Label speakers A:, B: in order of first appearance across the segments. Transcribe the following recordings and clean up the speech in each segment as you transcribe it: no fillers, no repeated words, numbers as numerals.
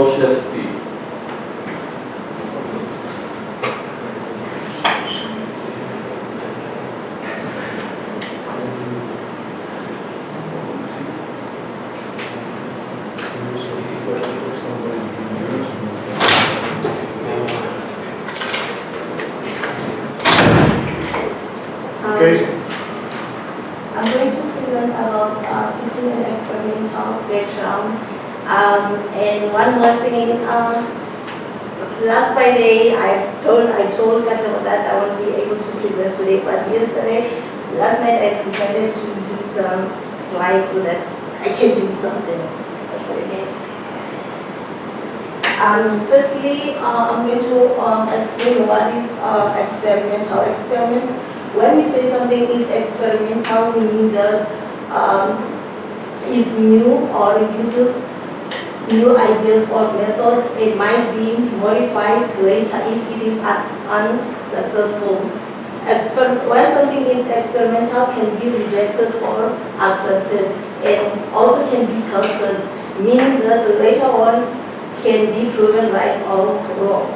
A: Control Shift P.
B: Okay.
C: I'm going to present about fitting an experimental spectrum. And one more thing, last Friday I told Katlego that I won't be able to present today, but last night I decided to do some slides so that I can do something. Firstly, I'm going to explain what is experimental experiment. When we say something is experimental, we mean that is new or uses new ideas or methods. It might be modified later if it is unsuccessful. When something is experimental, can be rejected or accepted, and also can be tested, meaning that later on can be proven right or wrong.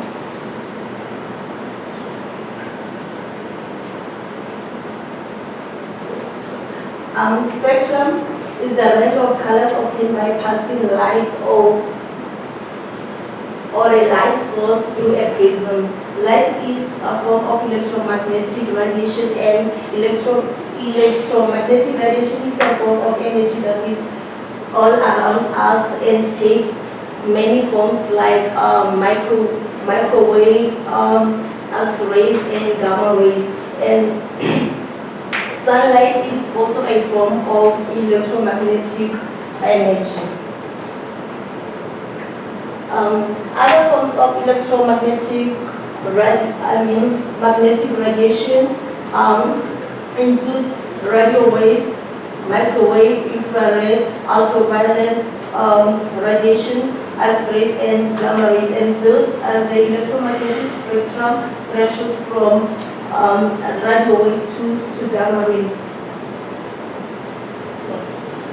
C: Spectrum is the range of colors obtained by passing light or a light source through a prism. Light is a form of electromagnetic radiation, and electromagnetic radiation is a form of energy that is all around us and takes many forms like microwaves, X-rays, and gamma rays. And sunlight is also a form of electromagnetic energy. Other forms of electromagnetic magnetic radiation include radio waves, microwave, infrared, ultraviolet radiation, X-rays, and gamma rays. And those the electromagnetic spectrum stretches from radio waves to gamma rays.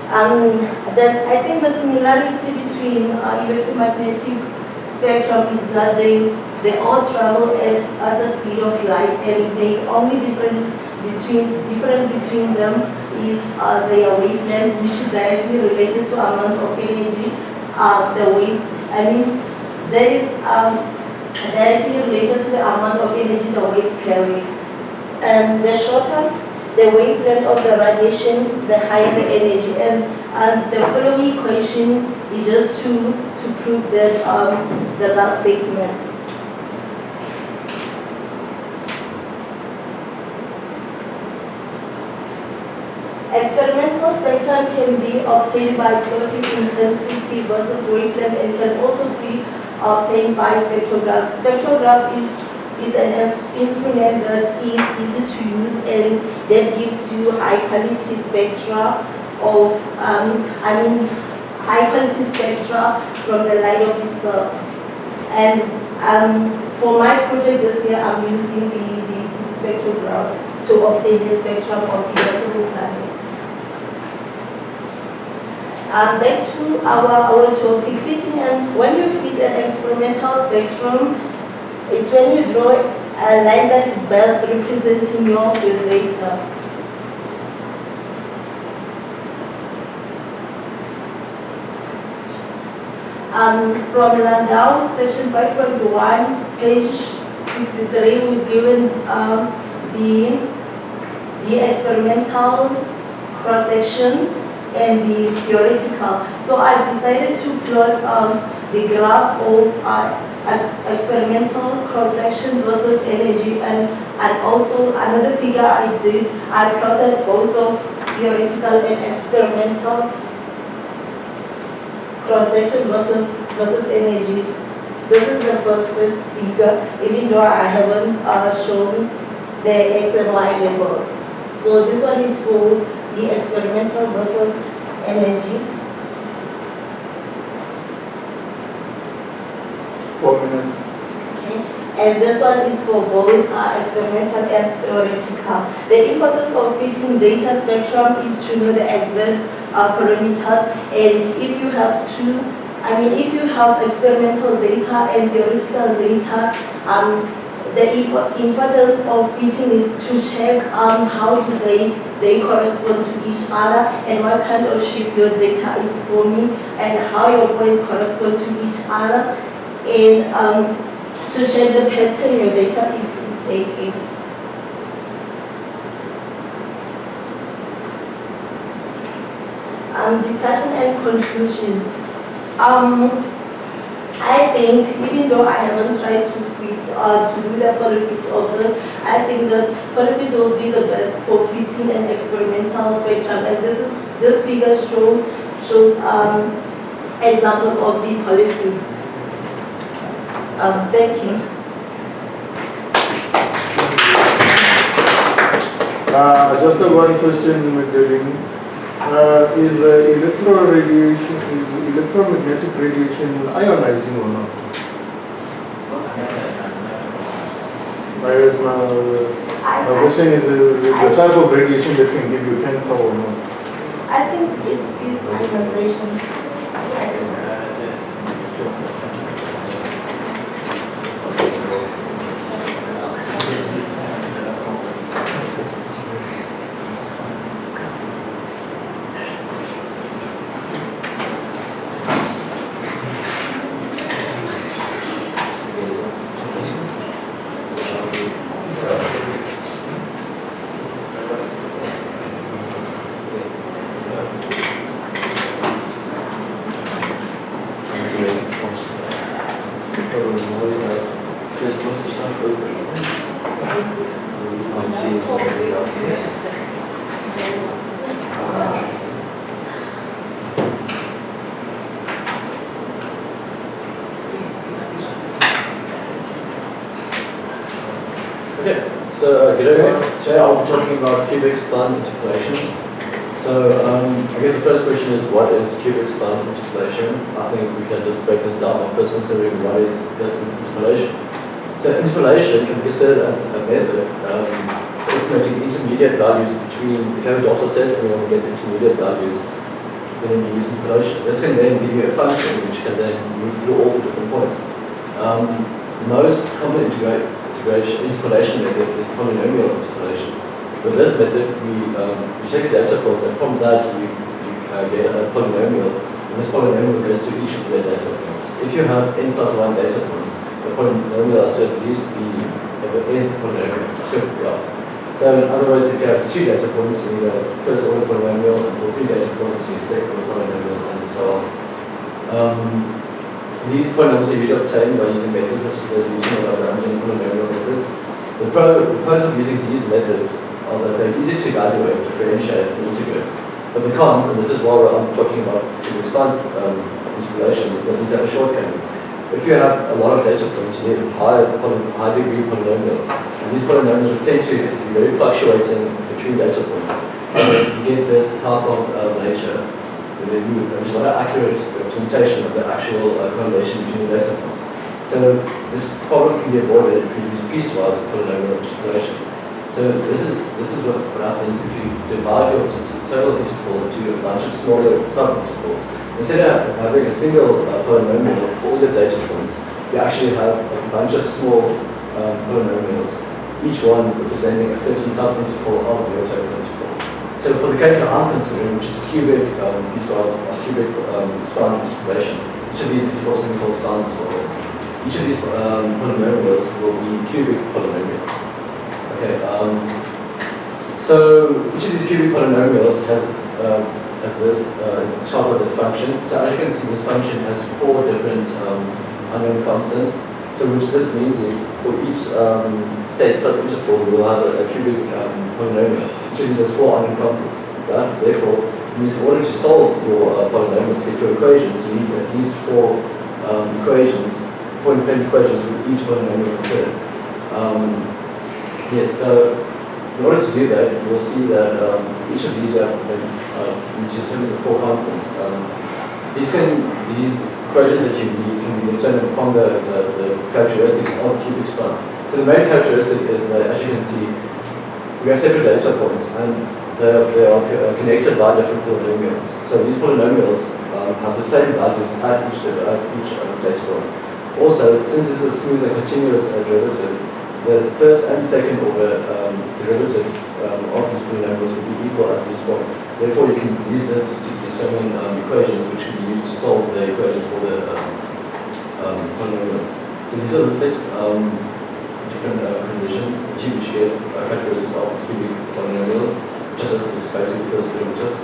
C: I think the similarity between electromagnetic spectrum is that they all travel at the speed of light, and the only difference between them is their wavelength, which is directly related to amount of energy the waves. That is directly related to the amount of energy the waves carry. And the shorter the wavelength of the radiation, the higher the energy. And the following equation is just to prove that the last statement. Experimental spectrum can be obtained by plotting intensity versus wavelength, and can also be obtained by spectrograph. Spectrograph is an instrument that is easy to use and that gives you high quality spectra of high quality spectra from the light of the star. And for my project this year, I'm using the spectrograph to obtain the spectrum of irreversible planets. Back to our topic, fitting. And when you fit an experimental spectrum, it's when you draw a line that is best representing your data. From Landau, section 5.1, page 63, we've given the experimental cross-section and the theoretical. So I decided to plot the graph of experimental cross-section versus energy, and also another figure I did, I plotted both of theoretical and experimental cross-section versus energy. This is the first figure, even though I haven't shown the X and Y labels. So this one is for the experimental versus energy.
B: 4 minutes.
C: Okay. And this one is for both experimental and theoretical. The importance of fitting data spectrum is to know the exact parameters, and if you have two I mean, if you have experimental data and theoretical data, the importance of fitting is to check how do they correspond to each other and what kind of shape your data is forming and how your points correspond to each other, and to check the pattern your data is taking. Discussion and conclusion. I think, even though I haven't tried to do the polyfit of this, I think that polyfit will be the best for fitting an experimental spectrum. And this figure shows example of the polyfit. Thank you.
B: I just have one question, Magdalene. Is electromagnetic radiation ionizing or not? My question is the type of radiation that can give you cancer or not?
C: I think it is ionization.
A: Okay, so today I'll be talking about cubic spline interpolation. So I guess the first question is, what is cubic spline interpolation? I think we can just break this down by first considering what is interpolation. So interpolation can be considered as a method estimating intermediate values between, if you have a data set and you want to get the intermediate values, then you use interpolation. This can then give you a function which can then move through all the different points. The most common interpolation method is polynomial interpolation. With this method, you take a data point, and from that you get a polynomial, and this polynomial goes to each of the data points. If you have n plus 1 data points, the polynomial has to at least be the nth polynomial. So in other words, if you have 2 data points, you need a first order polynomial, and for 3 data points, you need a second order polynomial, and so on. These polynomials are usually obtained by using methods such as the using of Lagrange and polynomial methods. The pros of using these methods are that they're easy to evaluate, differentiate, and integrate. But the cons, and this is why I'm talking about cubic spline interpolation, is that these have a shortcoming. If you have a lot of data points, you need high degree polynomials. And these polynomials tend to be very fluctuating between data points. So you get this type of nature, which is not an accurate representation of the actual correlation between the data points. So this problem can be avoided if you use piecewise polynomial interpolation. So this is what happens if you divide your total interval into a bunch of smaller sub-intervals. Instead of having a single polynomial for all the data points, you actually have a bunch of small polynomials, each one representing a certain sub-interval of your total interval. So for the case that I'm considering, which is cubic piecewise cubic spline interpolation, each of these intervals can be called splines as well. Each of these polynomials will be cubic polynomials. Okay. So each of these cubic polynomials has this it's type of this function. So as you can see, this function has 4 different unknown constants. So which this means is for each state sub-interval, we'll have a cubic polynomial. Each of these has 4 unknown constants. Therefore, in order to solve your polynomials, to get your equations, you need at least 4 equations, 4 independent equations with each polynomial considered. So in order to do that, you'll see that each of these have determine the 4 constants. These equations that you need can be determined from the characteristics of cubic splines. So the main characteristic is that, as you can see, we have separate data points, and they are connected by different polynomials. So these polynomials have the same values at each place point. Also, since this is a smooth and continuous derivative, the first and second order derivatives of these polynomials will be equal at these points. Therefore, you can use this to determine equations which can be used to solve the equations for the polynomials. So these are the 6 different conditions which get characteristics of cubic polynomials, which are just basically first derivatives.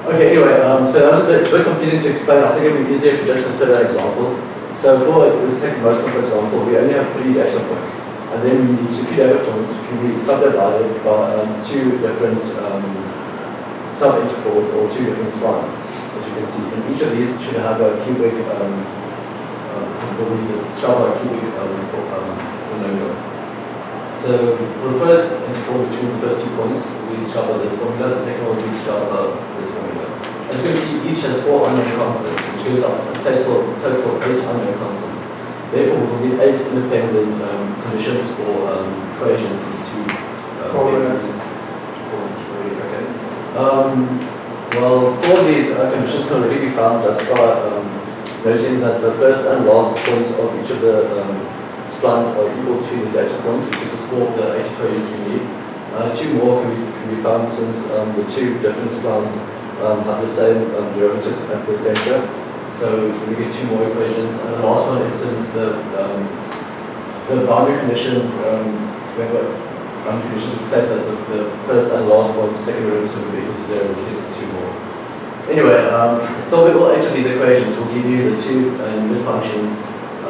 A: Okay, anyway, so that was it's a bit confusing to explain. I think it would be easier if we just consider an example. So we'll take the most simple example. We only have 3 data points, and then we need 2 data points which can be subdivided by 2 different sub-intervals or 2 different spans, as you can see. And each of these should have a cubic, what we describe a cubic polynomial. So for the first interval between the first 2 points, we discover this formula. The second one we discover this formula. As you can see, each has 4 unknown constants, which gives us a total of 8 unknown constants. Therefore, we will need 8 independent conditions or equations to well, 4 of these conditions can already be found just by noting that the first and last points of each of the splines are equal to the data points, which gives us 4 of the 8 equations we need. 2 more can be found since the 2 different splines have the same derivatives at the center. So we get 2 more equations. And the last one is since the boundary conditions, boundary conditions would state that the first and last points, second derivatives would be equal to 0, which gives us 2 more. Anyway, solving all 8 of these equations will give you the 2 unit functions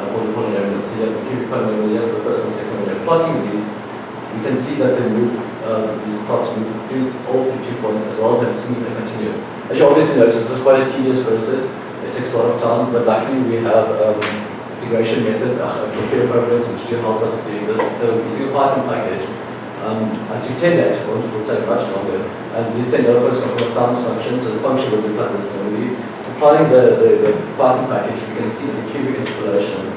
A: for the polynomial. So you have the cubic polynomial, you have the first and second one. Plotting these, you can see that they move, these plots move through all 2 points as well as it's smooth and continuous. As you obviously notice, this is quite a tedious process. It takes a lot of time, but luckily we have integration methods, computer programs which do help us do this. So we do a Python package. To 10 data points, which will take much longer. And these 10 data points come from a sums function, so the function will be like this normally. Applying the Python package, we can see that the cubic interpolation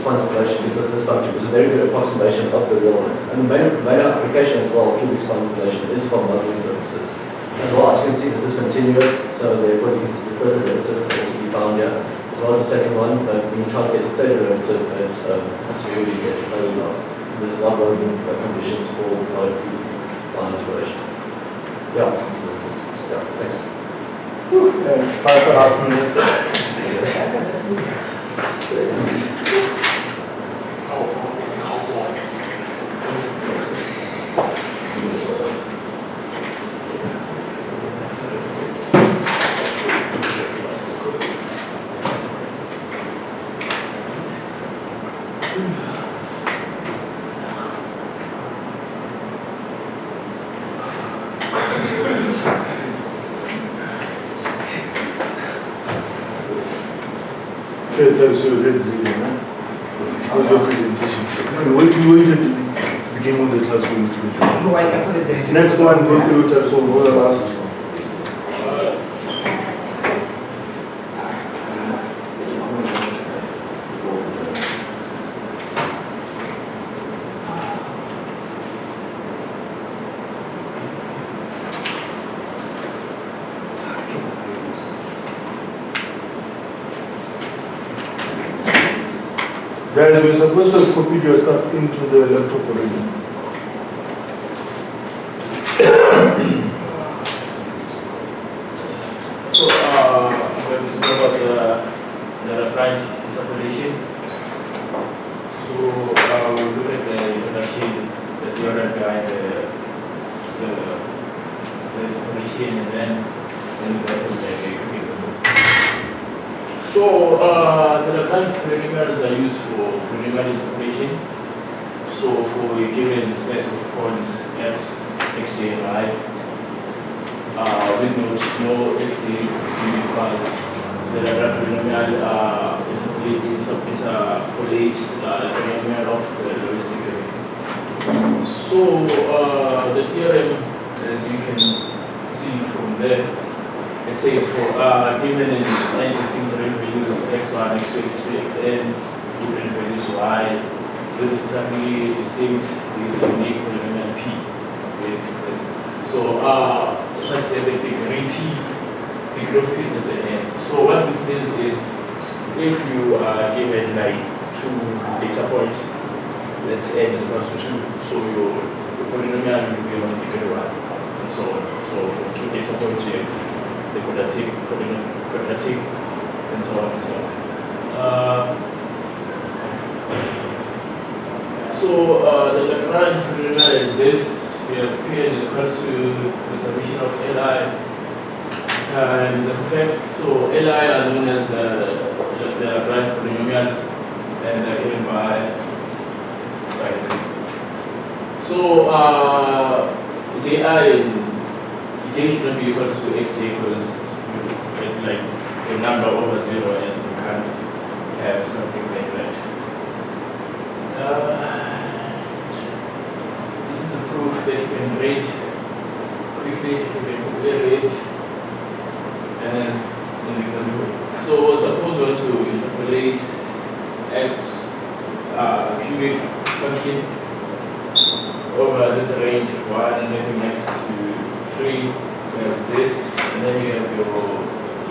A: gives us this function, which is a very good approximation of the real one. And the main application as well, cubic interpolation, is for modeling purposes. As well, as you can see, this is continuous, so therefore you can see the first derivative can also be found here, as well as the second one, but when you try to get the third derivative, it absolutely gets very lost. This is not one of the conditions for line integration. Yeah. Yeah, thanks.
B: 5.5 minutes. Okay, so you get 0, huh? How's your presentation? No, wait until the beginning of the class for you to do.
D: No, I put it there.
B: Next one, go through it, so go the last. Guys, we're supposed to copy your stuff into the laptop already.
E: So, I'm going to talk about the Lagrange interpolation. So, we'll look at the introduction, the theorem behind the interpolation, and then an example like a cubic. So, the Lagrange polynomials are used for polynomial interpolation. So, for a given set of points x, j, and I, with no x is unified, the Lagrange polynomial interpolates the polynomial of the logistic area. So, the theorem, as you can see from there, it says for given in n distinct values x1, x2, x3, xn, given values y, with exactly distinct with the unique polynomial p. So such that they repeat the growth piece at the end. So what this means is if you are given like 2 data points, let's say n is equals to 2, so your polynomial will be of degree 1, and so on. So for 2 data points, you have the quadratic, and so on and so on. The Lagrange polynomial is this. We have Pn is equal to the summation of Li times f(x). So Li are known as the Lagrange polynomials, and they're given by this. So J should not be equal to xj because you get like a number over 0 and you can't have something like that. This is a proof that you can read quickly, you can quickly read, and an example. So suppose we want to interpolate x cubic function over this range 1 and then next to 3. You have this, and then you have your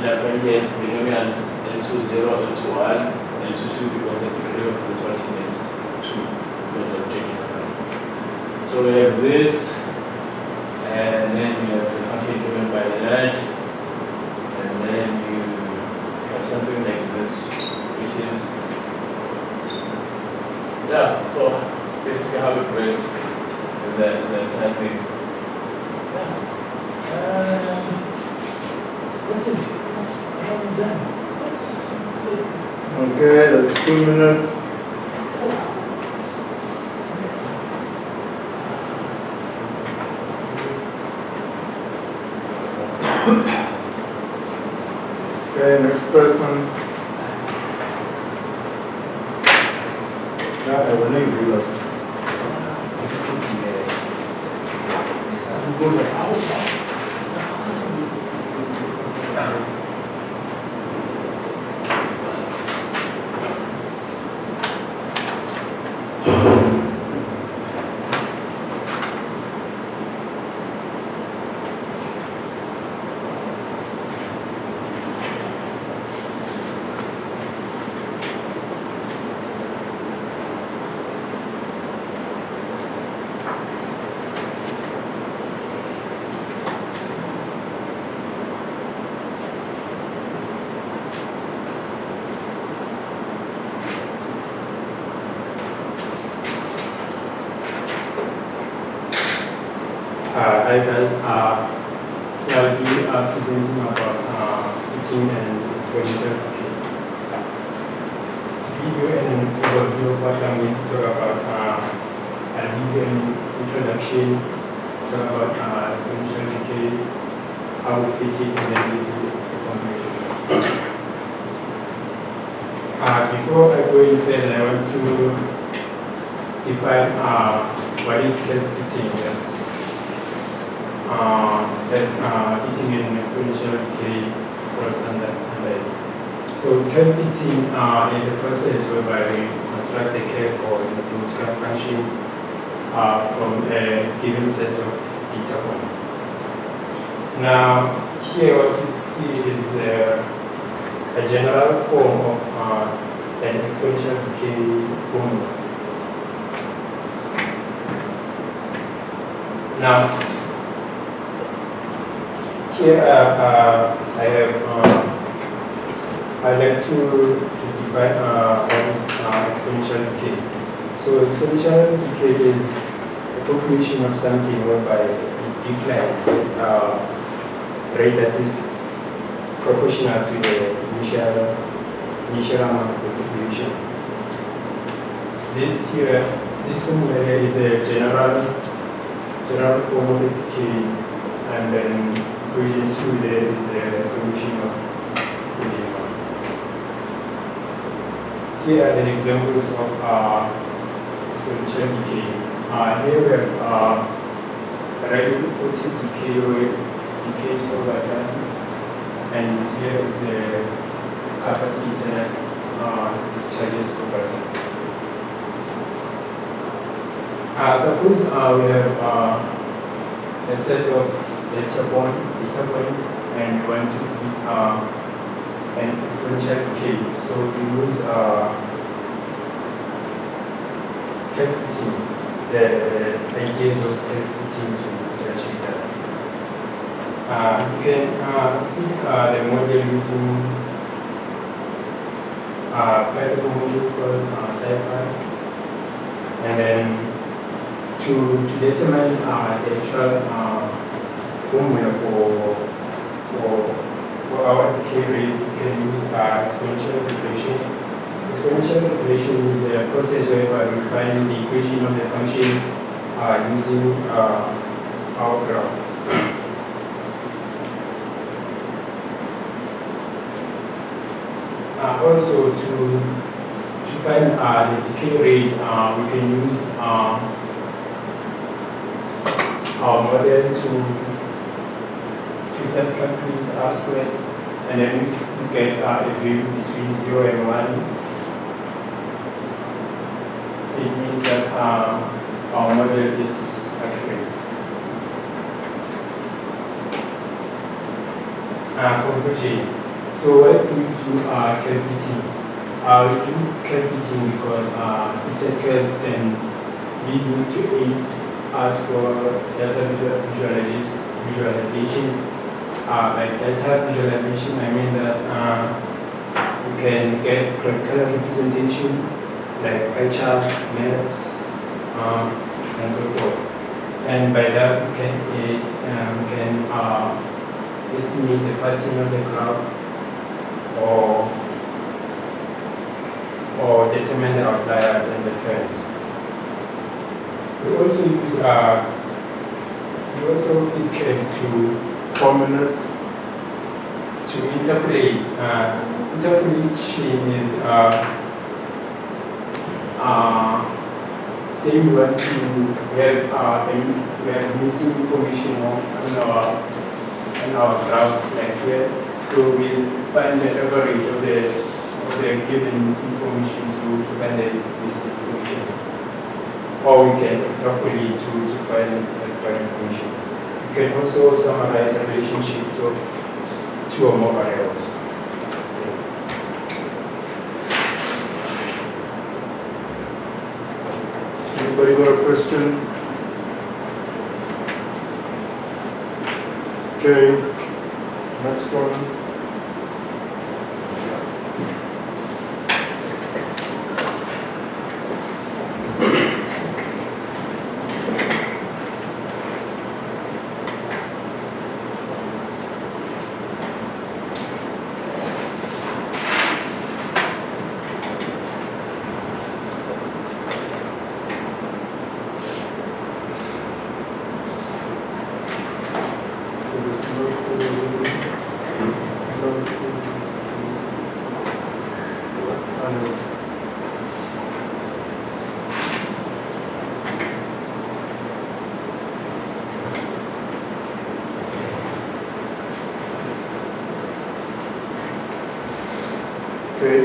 E: Lagrangian polynomials L2 0, L2 1, L2 2 because the degree of this function is 2 because the object is a constant. So we have this, and then you have the function given by that, and then you have something like this, which is so basically how it works is that type thing. That's it. I'm done.
B: Okay, that's 2 minutes. Okay, next person. I will not do last. Go last.
D: Hi guys, so I'll be presenting about fitting and experimental cooking. To give you an overview of what I'm going to talk about, I'll give you an introduction, talk about experimental decay, how we fit it, and then give you a conclusion. Before I go in further, I want to define what is self-fitting. That's fitting in exponential decay for a standard array. So curve fitting is a process whereby we construct a curve or a mathematical function from a given set of data points. Now, here what you see is a general form of an exponential decay formula. Now, here I like to define what is exponential decay. So exponential decay is a population of something whereby it declines at a rate that is proportional to the initial amount of the population. This formula here is the general form of the decay, and then equation 2 there is the solution of equation 1. Here are the examples of exponential decay. Here we have radioactive decay or decays over time, and here is the capacitor discharges over time. Suppose we have a set of data points, and we want to fit an exponential decay. So we use curve fitting, the ideas of curve fitting to achieve that. You can fit the model using Python module called SciPy, and then to determine the actual formula for our decay rate, we can use exponential regression. Exponential regression is a process where we find the equation of the function using our graph. Also, to find the decay rate, we can use our model to first calculate R squared, and then we get a value between 0 and 1. It means that our model is accurate. Conclusion. So why do we do curve fitting? We do curve fitting because fitted curves can be used to aid us for data visualization. Like data visualization, I mean that you can get color representation like pie charts, maps, and so forth. And by that, we can estimate the pattern of the graph, or determine the outliers and the trend. We also use fit curves to
B: 4 minutes.
D: to interpolate. Interpolation is say we want to have missing information on our graph like here. So we'll find the average of the given information to find the missing information. Or we can extrapolate to find extra information. You can also summarize the relationships of 2 or more variables.
B: Anybody got a question? Okay, next one. Okay.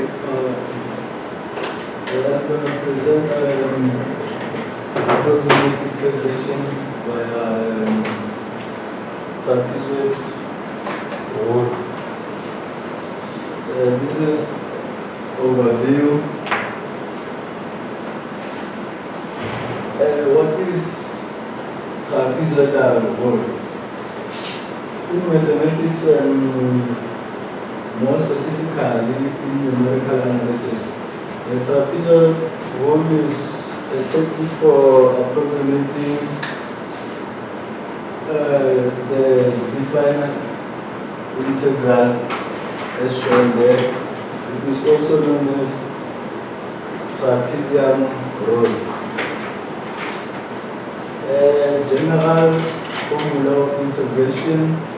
F: I'm going to present approximate integration via trapezoid or this is overview. What is trapezoidal role? In mathematics and more specifically in numerical analysis, the trapezoid role is a technique for approximating the defined integral as shown there. It is also known as trapezium rule. A general formula of integration